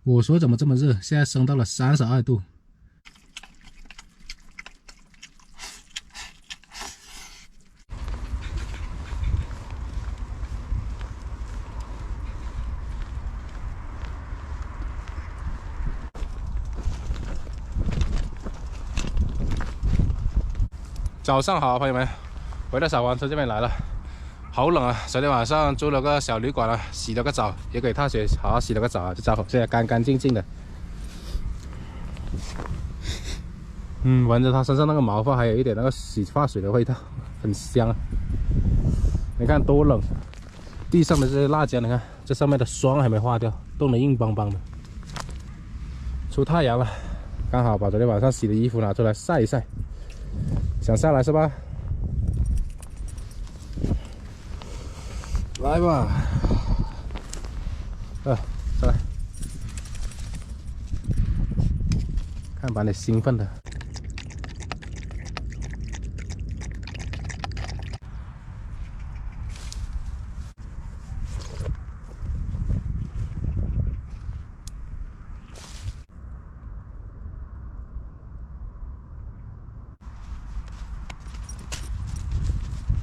我说怎么这么热？现在升到了32度。早上好，朋友们，回到小黄车这边来了。好冷啊！昨天晚上租了个小旅馆啊，洗了个澡，也给踏雪好好洗了个澡啊，这家伙现在干干净净的。闻着它身上那个毛发，还有一点那个洗发水的味道，很香啊。你看多冷，地上的这些辣椒，你看这上面的霜还没化掉，冻得硬邦邦的。出太阳了，刚好把昨天晚上洗的衣服拿出来晒一晒。想下来是吧？来吧，上来，看把你兴奋的。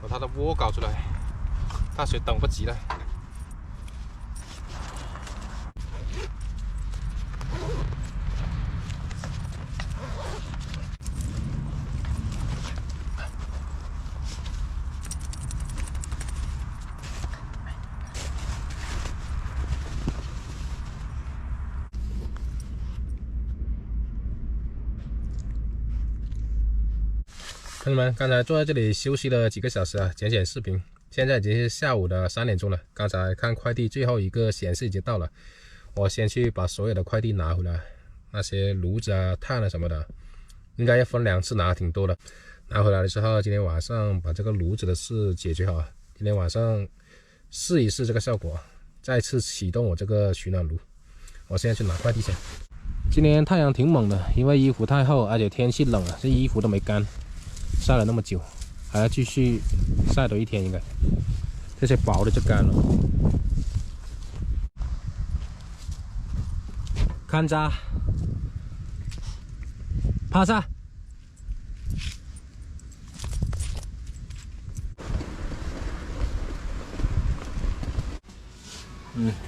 把它的窝搞出来，大雪等不及了。朋友们，刚才坐在这里休息了几个小时啊，剪视频。现在已经是下午的3点钟了。刚才看快递最后一个显示已经到了，我先去把所有的快递拿回来。那些炉子啊、炭啊什么的，应该要分2次拿，挺多的。拿回来的时候，今天晚上把这个炉子的事解决好。今天晚上试一试这个效果，再次启动我这个取暖炉。我现在去拿快递先。今天太阳挺猛的，因为衣服太厚，而且天气冷了，这衣服都没干。晒了那么久，还要继续晒多1天，应该这些薄的就干了。看着，趴下。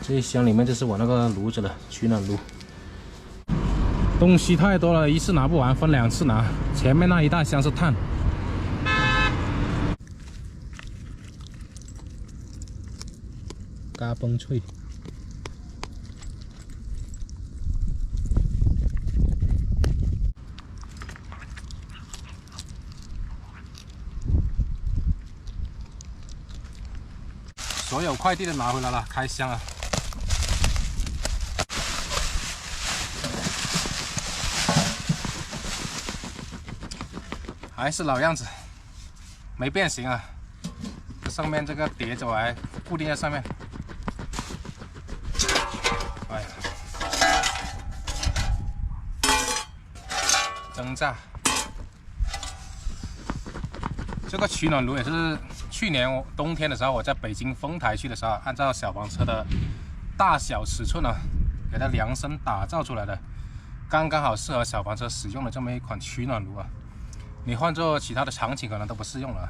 这一箱里面就是我那个炉子了，取暖炉。东西太多了，一次拿不完，分2次拿。前面那一大箱是炭。嘎嘣脆，所有快递都拿回来了，开箱了。还是老样子，没变形啊。这上面这个叠着来固定在上面。哎呀，增炸。这个取暖炉也是去年冬天的时候，我在北京丰台区的时候，按照小黄车的大小尺寸呢，给它量身打造出来的，刚刚好适合小黄车使用的这么一款取暖炉啊。你换做其他的场景可能都不适用了，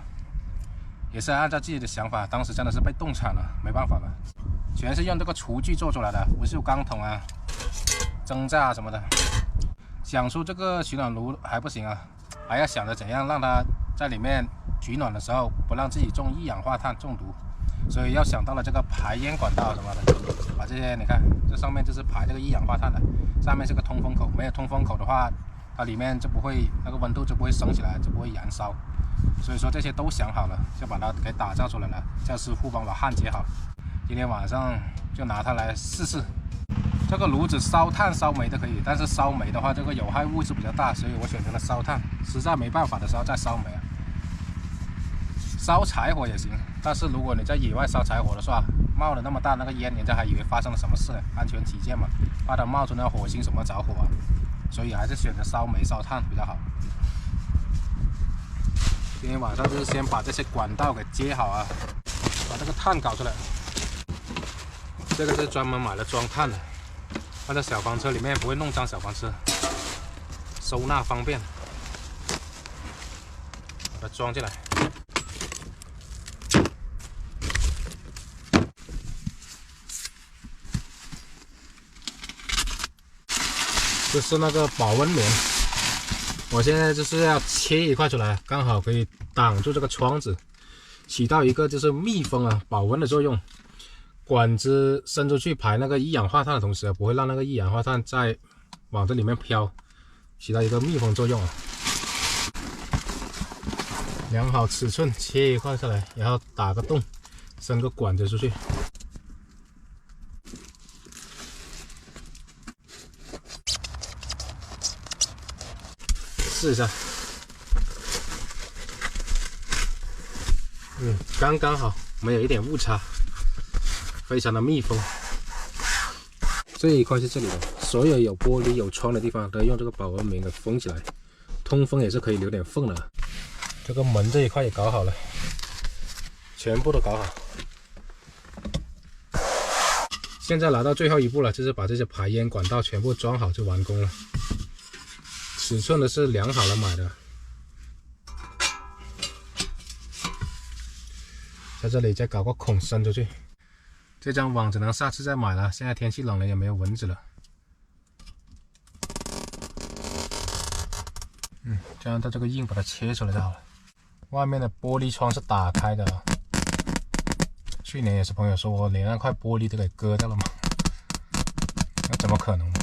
也是按照自己的想法，当时真的是被冻惨了，没办法了，全是用这个厨具做出来的，不锈钢桶啊、蒸炸啊什么的。想出这个取暖炉还不行啊，还要想着怎样让它在里面取暖的时候不让自己中一氧化碳中毒，所以要想到了这个排烟管道什么的，把这些你看，这上面就是排这个一氧化碳的，上面是个通风口，没有通风口的话，它里面就不会那个温度就不会升起来，就不会燃烧。所以说这些都想好了，就把它给打造出来了，叫师傅帮我焊接好。今天晚上就拿它来试试。这个炉子烧炭烧煤都可以，但是烧煤的话，这个有害物质比较大，所以我选择了烧炭。实在没办法的时候再烧煤啊。烧柴火也行，但是如果你在野外烧柴火的话，冒了那么大那个烟，人家还以为发生了什么事呢。安全起见嘛，怕它冒出那火星什么着火啊，所以还是选择烧煤烧炭比较好。今天晚上就是先把这些管道给接好啊，把这个炭搞出来。这个是专门买了装炭的，放在小房车里面不会弄脏小房车，收纳方便。把它装进来。这是那个保温棉，我现在就是要切一块出来，刚好可以挡住这个窗子，起到一个就是密封啊、保温的作用。管子伸出去排那个一氧化碳的同时，不会让那个一氧化碳再往这里面飘，起到一个密封作用啊。量好尺寸，切一块下来，然后打个洞，伸个管子出去。试一下，刚刚好，没有一点误差，非常的密封。这一块是这里的，所有有玻璃有窗的地方都用这个保温棉给封起来，通风也是可以留点缝的。这个门这一块也搞好了，全部都搞好。现在来到最后一步了，就是把这些排烟管道全部装好就完工了。尺寸的是量好了买的，在这里再搞个孔伸出去。这张网只能下次再买了，现在天气冷了也没有蚊子了。这样它这个印把它切出来就好了。外面的玻璃窗是打开的，去年也是朋友说我连那块玻璃都给割掉了嘛，那怎么可能呢？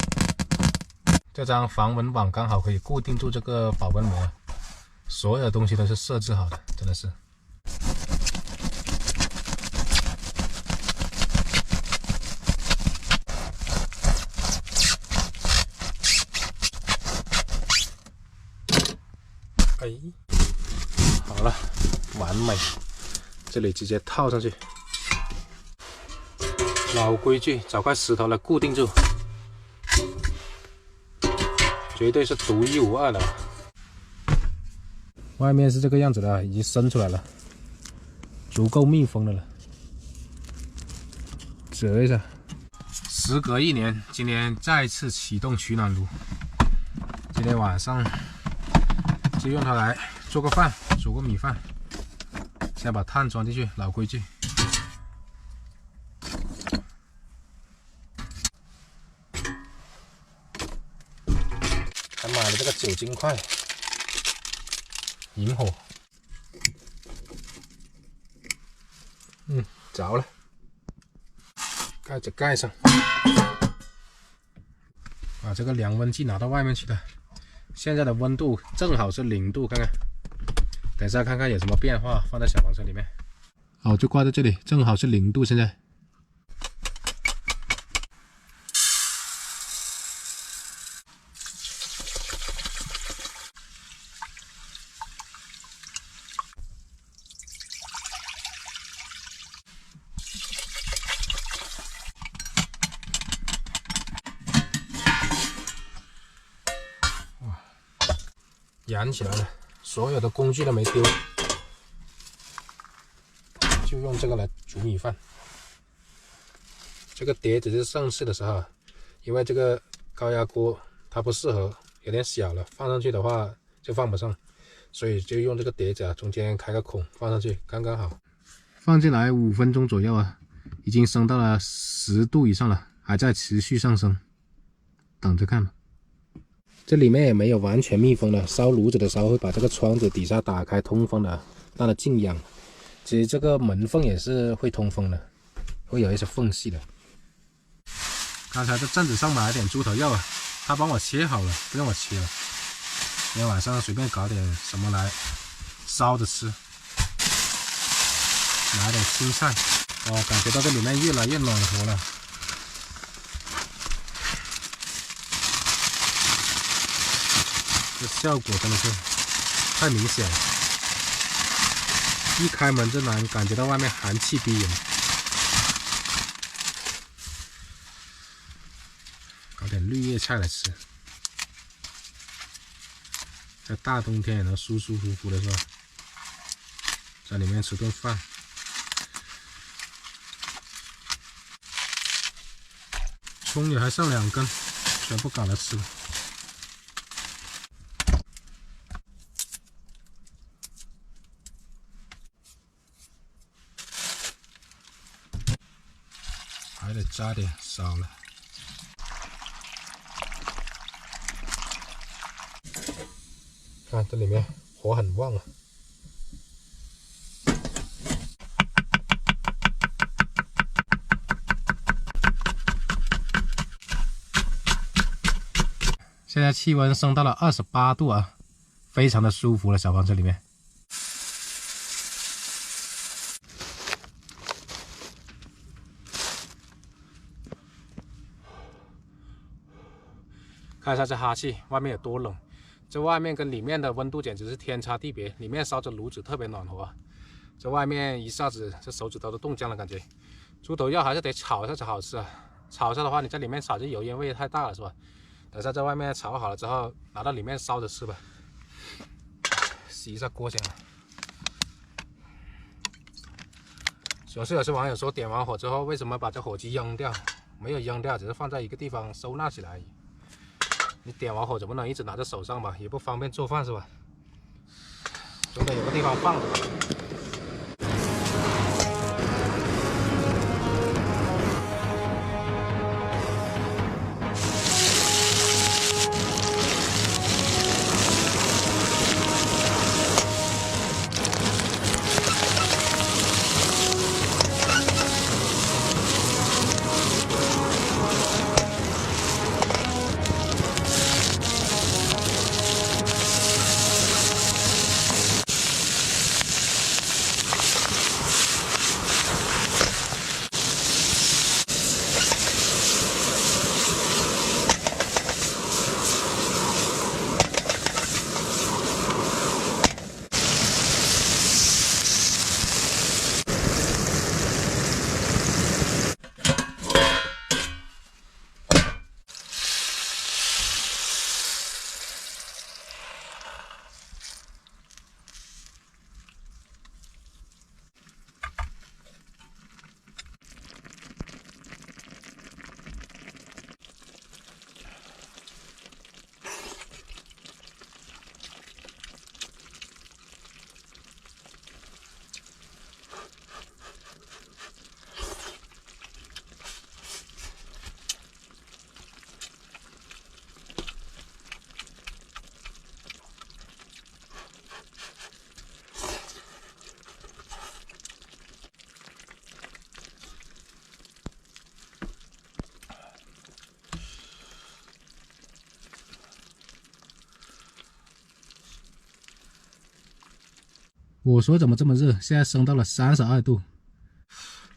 这张防蚊网刚好可以固定住这个保温膜，所有的东西都是设置好的，真的是。哎，好了，完美，这里直接套上去。老规矩，找块石头来固定住。绝对是独一无二的。外面是这个样子的，已经伸出来了，足够密封的了。折一下。时隔1年，今天再次启动取暖炉。今天晚上就用它来做个饭，煮个米饭。先把碳装进去，老规矩。还买了这个酒精块，引火。着了，盖子盖上，把这个量温计拿到外面去了。现在的温度正好是0度，看看，等一下看看有什么变化，放在小房车里面。好，就挂在这里，正好是0度，现在。燃起来了，所有的工具都没丢，就用这个来煮米饭。这个碟子是上次的时候，因为这个高压锅它不适合，有点小了，放上去的话就放不上，所以就用这个碟子中间开个孔放上去，刚刚好。放进来5分钟左右啊，已经升到了10度以上了，还在持续上升，等着看吧。这里面也没有完全密封的，烧炉子的时候会把这个窗子底下打开通风的，让它进氧。其实这个门缝也是会通风的，会有一些缝隙的。刚才在镇子上买了点猪头肉啊，他帮我切好了，不用我切了。今天晚上随便搞点什么来烧着吃，拿点青菜。感觉到这里面越来越暖和了。这效果真的是太明显了，一开门就能感觉到外面寒气逼人。搞点绿叶菜来吃，在大冬天也能舒舒服服的是吧？在里面吃顿饭。葱也还剩2根，全部搞来吃。还得加点烧了。看这里面火很旺啊！现在气温升到了28度啊，非常的舒服了，小房子里面。看一下这哈气，外面有多冷。这外面跟里面的温度简直是天差地别，里面烧着炉子特别暖和，这外面一下子这手指头都冻僵了，感觉。猪头肉还是得炒一下才好吃啊，炒一下的话，你在里面炒这油烟味太大了，是吧？等下在外面炒好了之后，拿到里面烧着吃吧。洗一下锅先。有些网友说点完火之后，为什么把这火机扔掉？没有扔掉，只是放在一个地方收纳起来而已。你点完火总不能一直拿在手上吧，也不方便做饭是吧？总得有个地方放着吧。我说怎么这么热？现在升到了32度。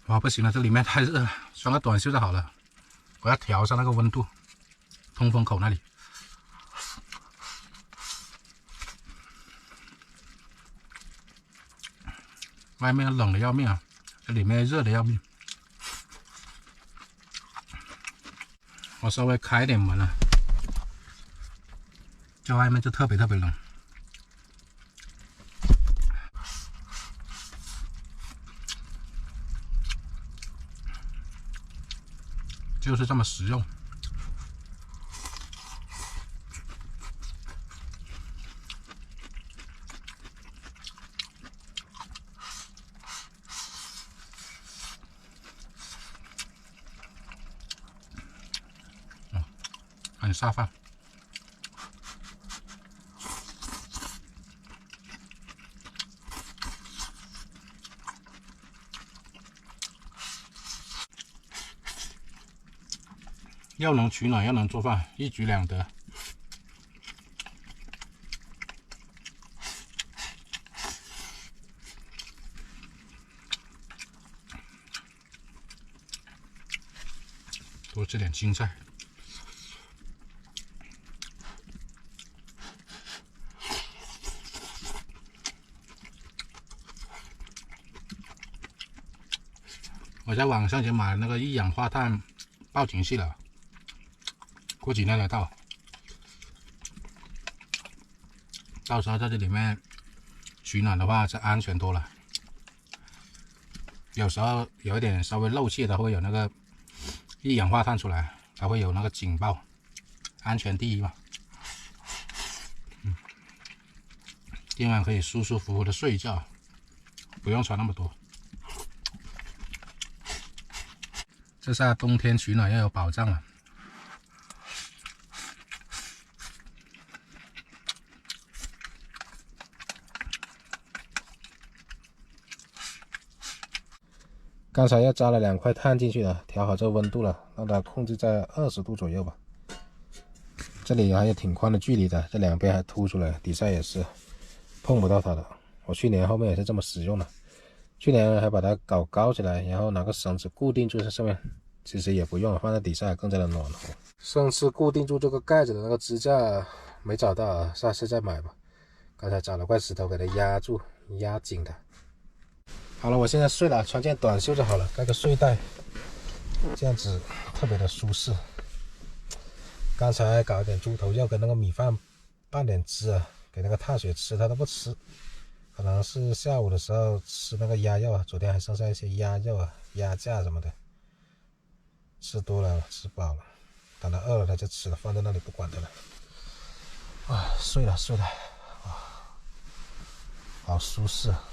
哇，不行了，这里面太热了，穿个短袖就好了。我要调上那个温度，通风口那里。外面冷的要命啊，这里面热的要命。我稍微开一点门了，这外面就特别冷。就是这么实用。很下饭。又能取暖又能做饭，一举两得。多吃点青菜。我在网上已经买了那个一氧化碳报警器了。过几天才到，到时候在这里面取暖的话，就安全多了。有时候有一点稍微漏气的，会有那个一氧化碳出来，才会有那个警报，安全第一嘛。今晚可以舒舒服服的睡觉，不用穿那么多。这下冬天取暖要有保障了。刚才又扎了2块碳进去了，调好这个温度了，让它控制在20度左右吧。这里还有挺宽的距离的，这两边还凸出来，底下也是碰不到它的。我去年后面也是这么使用的，去年还把它搞高起来，然后拿个绳子固定住在上面，其实也不用，放在底下更加的暖和。上次固定住这个盖子的那个支架没找到啊，下次再买吧。刚才找了块石头给它压住，压紧的。好了，我现在睡了，穿件短袖就好了，盖个睡袋，这样子特别的舒适。刚才搞点猪头肉跟那个米饭拌点汁啊，给那个踏雪吃，他都不吃，可能是下午的时候吃那个鸭肉啊，昨天还剩下一些鸭肉啊、鸭架什么的，吃多了，吃饱了，等他饿了他就吃了，放在那里不管他了。睡了，好舒适啊。